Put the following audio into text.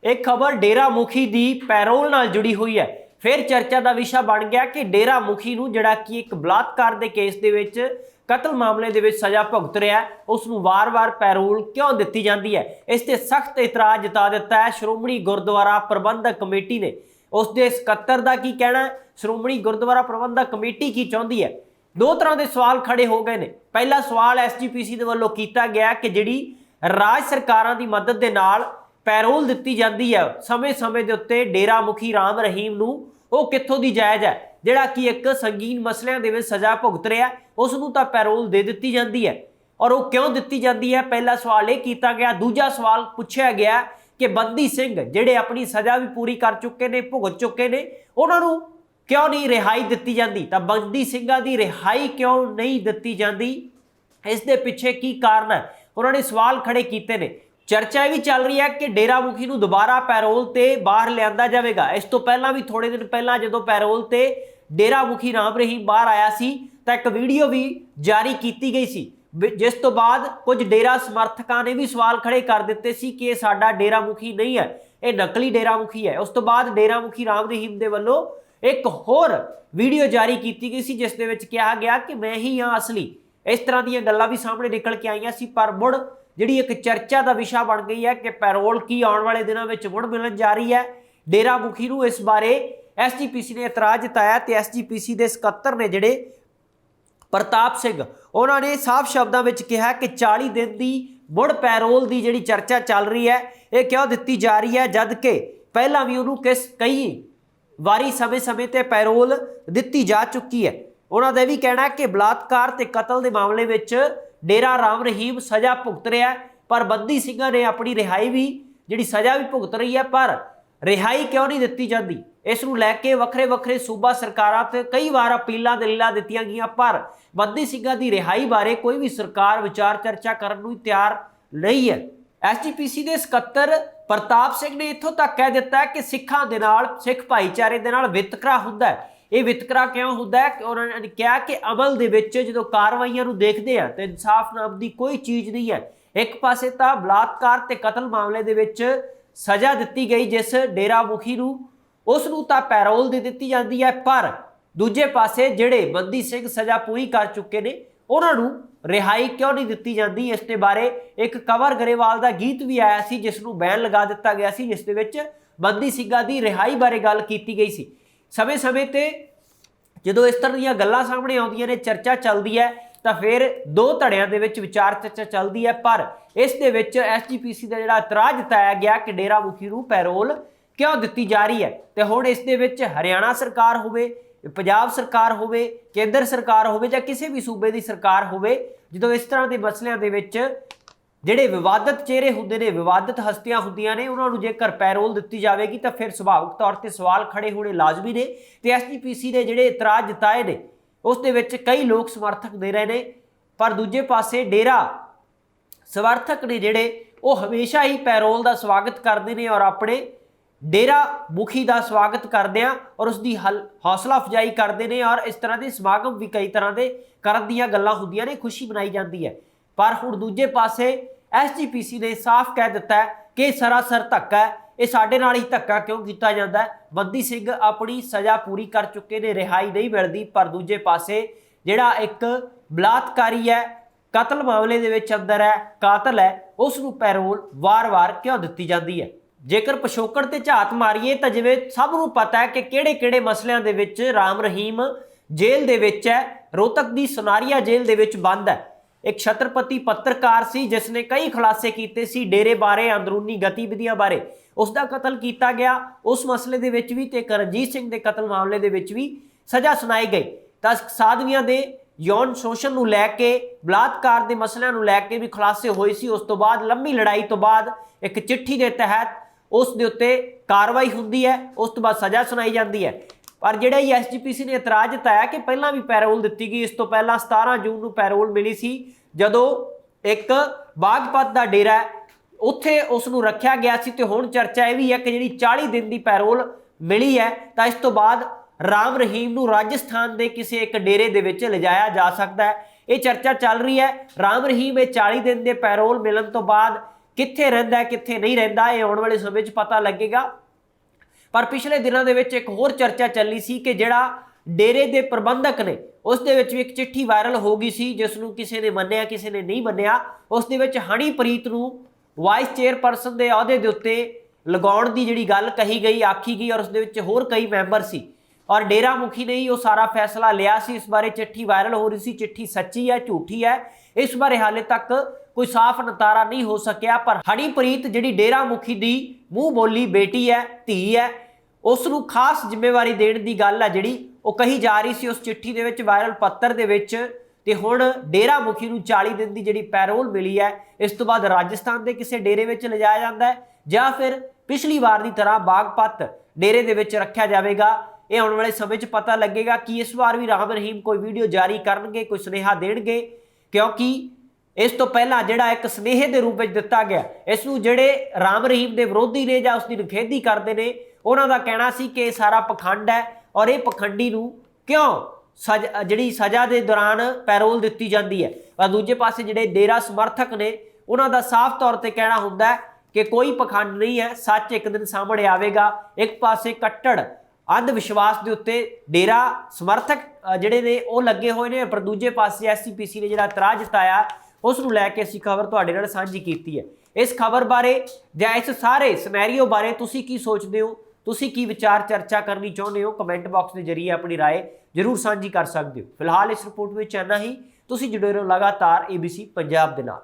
एक खबर डेरा मुखी की पैरोल नाल जुड़ी हुई है। फिर चर्चा का विषय बन गया कि डेरा मुखी नूं जिहड़ा कि एक बलात्कार के केस दे विच कतल मामले दे विच सज़ा भुगत रहा है, उसनूं वार-वार पैरोल क्यों दी जाती है। इस ते सख्त इतराज़ जता दिता है श्रोमणी गुरुद्वारा प्रबंधक कमेटी ने। उसके सकत्तर का की कहना है, श्रोमणी गुरुद्वारा प्रबंधक कमेटी की चाहती है। दो तरह के सवाल खड़े हो गए ने। पहला सवाल SGPC के वलों किया गया कि जिहड़ी राज सरकारां दी मदद दे नाल पैरोल दी जाती है समय समय के उत्ते डेरा मुखी राम रहीम नूं वो कित्थों दी जायज़ है, जिहड़ा कि एक संगीन मसलिਆਂ ਦੇ ਵਿੱਚ सज़ा भुगत रहा है, उसनूं तां पैरोल दे दी जाती है। और वो क्यों दी जाती है, पहला सवाल ये किया गया। दूजा सवाल पूछा गया कि बंदी सिंह जिहड़े अपनी सज़ा भी पूरी कर चुके ने, भुगत चुके ने, उन्होंने क्यों नहीं रिहाई दी जाती। तो बंदी सिंघां की रिहाई क्यों नहीं दी जाती, इस दे पिछे की कारण है, उन्होंने सवाल खड़े किए ने। चर्चा भी चल रही है कि डेरा मुखी नूं दोबारा पैरोल ते बाहर लिया जाएगा। इस तो पहला भी थोड़े दिन पहला जो पैरोल ते डेरा मुखी राम रहीम बाहर आया सी तो एक वीडियो भी जारी की गई सी, जिस तो बाद कुछ डेरा समर्थकों ने भी सवाल खड़े कर दिते सी कि साडा डेरा मुखी नहीं है, ये नकली डेरा मुखी है। उस तो बाद डेरा मुखी राम रहीम दे वल्लों एक होर वीडियो जारी की गई सी, जिस दे विच कहा गया कि मैं ही हाँ असली। इस तरह दी गल्लां भी सामने निकल के आईयां सी, पर मुड़ जिहड़ी एक चर्चा का विषय बन गई है कि पैरोल की आने वाले दिनों में मुड़ मिलन जा रही है डेरा मुखी नूं। इस बारे SGPC ने इतराज़ जताया तो SGPC के सकत्तर ने जिहड़े प्रताप सिंह, उन्होंने साफ शब्दों में कहा कि 40 दिन की मुड़ पैरोल की जिहड़ी चर्चा चल रही है ये क्यों दी जा रही है, जबकि पहला भी उन्होंने कई वारी समय समय पर पैरोल दी जा चुकी है। उन्होंने भी कहना कि बलात्कार ते कतल के मामले में डेरा राम रहीम सज़ा भुगत रहा है, पर बंदी सिंघां ने अपनी रिहाई भी जिहड़ी सज़ा भी भुगत रही है, पर रिहाई क्यों नहीं दी जाती। इस नूं लैके वक्रे वक्रे सूबा सरकारां ते कई बार अपीलां दलीलां दित्तियां गईयां, पर बंदी सिंघां की रिहाई बारे कोई भी सरकार विचार चर्चा करन नूं तैयार नहीं है। SGPC के सकत्तर प्रताप सिंह ने इत्थों तक कह दिता है कि सिखां दे नाल, सिख भाईचारे दे नाल वितकरा हुंदा है। ये वितकरा क्यों होंदा है, उन्होंने कहा कि अमल दे विच जो कार्रवाइयां नूं देखदे आ ते इंसाफ नाम की कोई चीज़ नहीं है। एक पासे तां बलात्कार ते कतल मामले दे विच सज़ा दी गई जिस डेरा मुखी नूं, उसनूं तां पैरोल दे दी जाती है, पर दूजे पासे जिहड़े बंदी सिंह सज़ा पूरी कर चुके ने उन्होंने रिहाई क्यों नहीं दी जाती। इस दे बारे एक कंवर ग्रेवाल का गीत भी आया सी, जिसनूं बैन लगा दिता गया सी, जिस दे विच बंदी सिंघां की रिहाई बारे गल की गई सी। समय समय पर जो इस तरह दी गल्लां सामने आउंदियां ने, चर्चा चलती है, तो फिर दो धड़ियां दे विच विचार चर्चा चलती है। पर इस दे विच SGPC का जिहड़ा इतराज़ जताया गया कि डेरा मुखी नूं पैरोल क्यों दी जा रही है। तो हुण इस दे विच हरियाणा सरकार होवे, पंजाब सरकार होवे, केंद्र सरकार होवे, जां किसी भी सूबे की सरकार होवे, जो इस तरह के मसलिਆਂ दे विच ਜਿਹੜੇ विवादित चेहरे होंदे ने, विवादित हस्तियां होंदियां ने, उन्होंने जेकर पैरोल दी जाएगी तो फिर सुभाविक तौर पर सवाल खड़े होने लाजमी ने। तो SGPC ने जिहड़े इतराज़ जताए ने उस दे विच कई लोग समर्थक दे रहे हैं, पर दूजे पासे डेरा समर्थक ने जिहड़े वो हमेशा ही पैरोल का स्वागत करते हैं और अपने डेरा मुखी का स्वागत करते हैं और उसकी हौसला अफजाई करते हैं, और इस तरह के समागम भी कई तरह के करन दीयां गल्लां हुंदियां ने, खुशी मनाई जाती है। पर हुण दूजे पासे SGPC ने साफ कह दिता है कि सरासर धक्का है, ये साडे नाल ही धक्का क्यों किया जाता है। बंदी सिंह अपनी सज़ा पूरी कर चुके ने, रिहाई नहीं मिलती, पर दूजे पासे जिहड़ा एक बलात्कारी है, कतल मामले दे विच अंदर है, कातल है, उसनूं पैरोल वार वार क्यों दी जाती है। जेकर पिछोकड़ ते झात मारीए तो जिवें सब नूं पता है कि किहड़े-किहड़े मसलिਆਂ दे विच राम रहीम जेल दे विच है, रोहतक दी सुनारिया जेल दे विच बंद है। एक छत्रपति पत्रकार सी जिसने कई खुलासे किए सी डेरे बारे, अंदरूनी गतिविधियां बारे, उसका कतल किया गया। उस मसले दे विच भी ते रणजीत सिंह के कतल मामले दे विच भी सज़ा सुनाई गई। तो साधवियां दे यौन शोषण नूं लैके, बलात्कार के मसलिਆਂ नूं लैके भी खुलासे होए सी। उस तो बाद लंबी लड़ाई तो बाद एक चिट्ठी के तहत उस दे उत्ते कार्रवाई हुंदी है, उस तो बाद सज़ा सुनाई जाती है। पर जिहड़ा SGPC ने इतराज़ जताया कि पहला भी पैरोल दी गई, इस तो पहला 17 जून नूं पैरोल मिली सी, जदों एक बागपत का डेरा उत्थे उसनूं रखा गया सी। तो हुण चर्चा यह भी है कि जिहड़ी 40 दिन की पैरोल मिली है, तो इस तो बाद राम रहीम नूं राजस्थान के किसी एक डेरे दे विच लिजाया जा सकता है। ये चर्चा चल रही है। राम रहीम 40 दिन के पैरोल मिलन तो बाद ਕਿੱਥੇ ਰਹਿੰਦਾ ਹੈ ਕਿੱਥੇ ਨਹੀਂ ਰਹਿੰਦਾ ਇਹ ਆਉਣ ਵਾਲੇ ਸਮੇਂ 'ਚ ਪਤਾ ਲੱਗੇਗਾ। ਪਰ ਪਿਛਲੇ ਦਿਨਾਂ ਦੇ ਵਿੱਚ ਇੱਕ ਹੋਰ ਚਰਚਾ ਚੱਲੀ ਸੀ ਕਿ ਜਿਹੜਾ ਡੇਰੇ ਦੇ ਪ੍ਰਬੰਧਕ ਨੇ ਉਸ ਦੇ ਵਿੱਚ ਵੀ ਇੱਕ ਚਿੱਠੀ ਵਾਇਰਲ ਹੋ ਗਈ ਸੀ, ਜਿਸ ਨੂੰ ਕਿਸੇ ਨੇ ਮੰਨਿਆ ਕਿਸੇ ਨੇ ਨਹੀਂ ਮੰਨਿਆ। ਉਸ ਦੇ ਵਿੱਚ ਹਨੀਪ੍ਰੀਤ ਨੂੰ ਵਾਈਸ ਚੇਅਰਪਰਸਨ ਦੇ ਅਹੁਦੇ ਦੇ ਉੱਤੇ ਲਗਾਉਣ ਦੀ ਜਿਹੜੀ ਗੱਲ ਕਹੀ ਗਈ ਆਖੀ ਗਈ, ਔਰ ਉਸ ਦੇ ਵਿੱਚ ਹੋਰ ਕਈ ਮੈਂਬਰ ਸੀ ਔਰ ਡੇਰਾ ਮੁਖੀ ਨੇ ਹੀ ਉਹ ਸਾਰਾ ਫੈਸਲਾ ਲਿਆ ਸੀ। ਇਸ ਬਾਰੇ ਚਿੱਠੀ ਵਾਇਰਲ ਹੋ ਰਹੀ ਸੀ, ਚਿੱਠੀ ਸੱਚੀ ਹੈ ਝੂਠੀ ਹੈ ਇਸ ਬਾਰੇ ਹਾਲੇ ਤੱਕ ਕੋਈ ਸਾਫ਼ ਨਤਾਰਾ ਨਹੀਂ ਹੋ ਸਕਿਆ। ਪਰ ਹਨੀਪ੍ਰੀਤ ਜਿਹੜੀ ਡੇਰਾ ਮੁਖੀ ਦੀ ਮੂੰਹ ਬੋਲੀ ਬੇਟੀ ਹੈ, ਧੀ ਹੈ, ਉਸ ਨੂੰ ਖਾਸ ਜ਼ਿੰਮੇਵਾਰੀ ਦੇਣ ਦੀ ਗੱਲ ਹੈ ਜਿਹੜੀ ਉਹ ਕਹੀ ਜਾ ਰਹੀ ਸੀ ਉਸ ਚਿੱਠੀ ਦੇ ਵਿੱਚ, ਵਾਇਰਲ ਪੱਤਰ ਦੇ ਵਿੱਚ। ਤੇ ਹੁਣ ਡੇਰਾ ਮੁਖੀ ਨੂੰ 40 ਦਿਨ ਦੀ ਜਿਹੜੀ ਪੈਰੋਲ ਮਿਲੀ ਹੈ, ਇਸ ਤੋਂ ਬਾਅਦ ਰਾਜਸਥਾਨ ਦੇ ਕਿਸੇ ਡੇਰੇ ਵਿੱਚ ਲਿਜਾਇਆ ਜਾਂਦਾ ਹੈ ਜਾਂ ਫਿਰ ਪਿਛਲੀ ਵਾਰ ਦੀ ਤਰ੍ਹਾਂ ਬਾਗਪਤ ਡੇਰੇ ਦੇ ਵਿੱਚ ਰੱਖਿਆ ਜਾਵੇਗਾ। ਇਹ ਆਉਣ ਵਾਲੇ ਸਮੇਂ 'ਚ ਪਤਾ ਲੱਗੇਗਾ ਕਿ ਇਸ ਵਾਰ ਵੀ ਰਾਮ ਰਹੀਮ ਕੋਈ ਵੀਡੀਓ ਜਾਰੀ ਕਰਨਗੇ, ਕੋਈ ਸੁਨੇਹਾ ਦੇਣਗੇ, ਕਿਉਂਕਿ ਇਸ ਤੋਂ ਪਹਿਲਾਂ ਜਿਹੜਾ ਇੱਕ ਸੁਨੇਹੇ ਦੇ ਰੂਪ ਵਿੱਚ ਦਿੱਤਾ ਗਿਆ, ਇਸ ਨੂੰ ਜਿਹੜੇ ਰਾਮ ਰਹੀਮ ਦੇ ਵਿਰੋਧੀ ਨੇ ਜਾਂ ਉਸ ਦੀ ਨਿਖੇਧੀ ਕਰਦੇ ਨੇ ਉਹਨਾਂ ਦਾ ਕਹਿਣਾ ਸੀ ਕਿ ਇਹ ਸਾਰਾ ਪਖੰਡ ਹੈ ਔਰ ਇਹ ਪਖੰਡੀ ਨੂੰ ਕਿਉਂ ਜਿਹੜੀ ਸਜ਼ਾ ਦੇ ਦੌਰਾਨ ਪੈਰੋਲ ਦਿੱਤੀ ਜਾਂਦੀ ਹੈ। ਪਰ ਦੂਜੇ ਪਾਸੇ ਜਿਹੜੇ ਡੇਰਾ ਸਮਰਥਕ ਨੇ ਉਹਨਾਂ ਦਾ ਸਾਫ਼ ਤੌਰ ਤੇ ਕਹਿਣਾ ਹੁੰਦਾ ਕਿ ਕੋਈ ਪਖੰਡ ਨਹੀਂ ਹੈ, ਸੱਚ ਇੱਕ ਦਿਨ ਸਾਹਮਣੇ ਆਵੇਗਾ। ਇੱਕ ਪਾਸੇ ਕੱਟੜ ਅੰਧ ਵਿਸ਼ਵਾਸ ਦੇ ਉੱਤੇ ਡੇਰਾ ਸਮਰਥਕ ਜਿਹੜੇ ਨੇ ਉਹ ਲੱਗੇ ਹੋਏ ਨੇ, ਪਰ ਦੂਜੇ ਪਾਸੇ ਐਸਜੀਪੀਸੀ ਨੇ ਜਿਹੜਾ ਇਤਰਾਜ਼ ਜਤਾਇਆ ਉਸ ਨੂੰ ਲੈ ਕੇ ਅਸੀਂ ਖਬਰ ਤੁਹਾਡੇ ਨਾਲ ਸਾਂਝੀ ਕੀਤੀ ਹੈ। ਇਸ ਖਬਰ ਬਾਰੇ ਜਾਂ ਇਸ ਸਾਰੇ ਸਿਨੈਰੀਓ ਬਾਰੇ ਤੁਸੀਂ ਕੀ ਸੋਚਦੇ ਹੋ, ਤੁਸੀਂ ਕੀ ਵਿਚਾਰ ਚਰਚਾ ਕਰਨੀ ਚਾਹੁੰਦੇ ਹੋ, ਕਮੈਂਟ ਬਾਕਸ ਦੇ ਜ਼ਰੀਏ ਆਪਣੀ ਰਾਏ ਜ਼ਰੂਰ ਸਾਂਝੀ ਕਰ ਸਕਦੇ ਹੋ। ਫਿਲਹਾਲ ਇਸ ਰਿਪੋਰਟ ਵਿੱਚ ਇੰਨਾ ਹੀ। ਤੁਸੀਂ ਜੁੜੇ ਰਹੋ ਲਗਾਤਾਰ ABC ਪੰਜਾਬ ਦੇ ਨਾਲ।